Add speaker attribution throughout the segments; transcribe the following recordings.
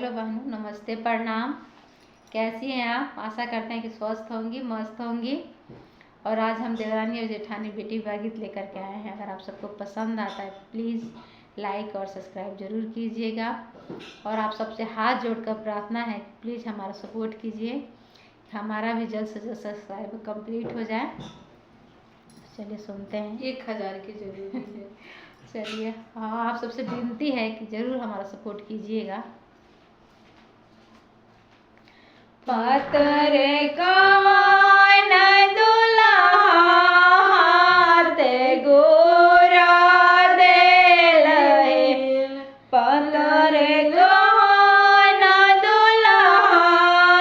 Speaker 1: Hello बहनों, नमस्ते, प्रणाम। कैसी हैं आप? आशा करते हैं कि स्वस्थ होंगी, मस्त होंगी। और आज हम देवरानी और जेठानी बेटी बा गीत लेकर के आए हैं। अगर आप सबको पसंद आता है प्लीज़ लाइक और सब्सक्राइब ज़रूर कीजिएगा। और आप सबसे हाथ जोड़कर प्रार्थना है प्लीज़ हमारा सपोर्ट कीजिए, हमारा भी जल्द से जल्द सब्सक्राइब कंप्लीट हो जाए। चलिए सुनते हैं।
Speaker 2: 1000 की जरूरी है।
Speaker 1: चलिए, हाँ, आप सबसे विनती है कि ज़रूर हमारा सपोर्ट कीजिएगा।
Speaker 2: पतरे कवन दुल्हा हाथ गोरा देल है। पतरे कवन दुल्हा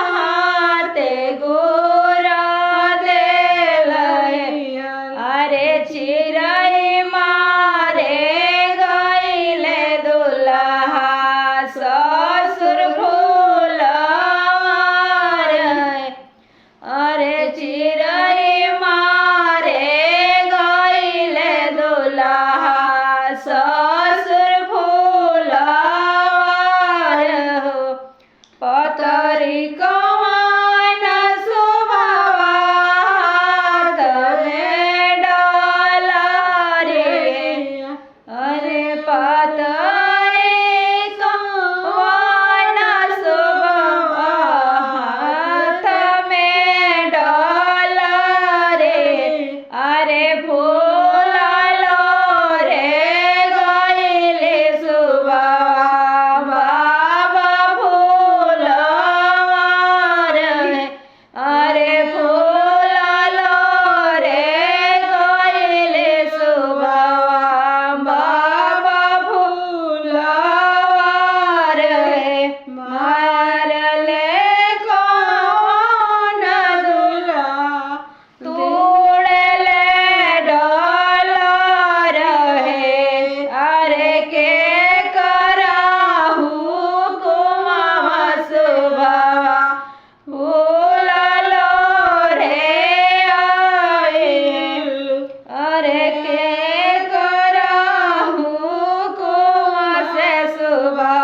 Speaker 2: हाथ गोरा देल है। अरे चिरई मारे गईले दुल्हा ससुर चिरई मारे गईले दुल्हा ससुर फूलवार हो। पतरी कवन सुबवा हाथ में डाला रे। अरे पतरी कवन सुबवा हाथ में डाला रे। अरे फूल लो रे गईले सुबवा बाबा फूल रे। अरे फूल लो रे गईले सुबवा बाबा फूल रे। मारले कौन दुल्हा तोड़ले डाला रहे। अरे के कराहू कुमावा सुबवा फूल लो रे आइल। अरे के कराहू कुमावा से सुबवा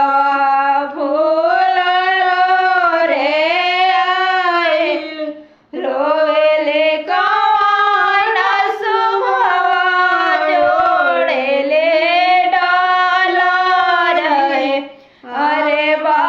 Speaker 2: फूल लो रे आइल। रोवेले कवन सुबवा जोड़ेले डाला रहे। अरे बा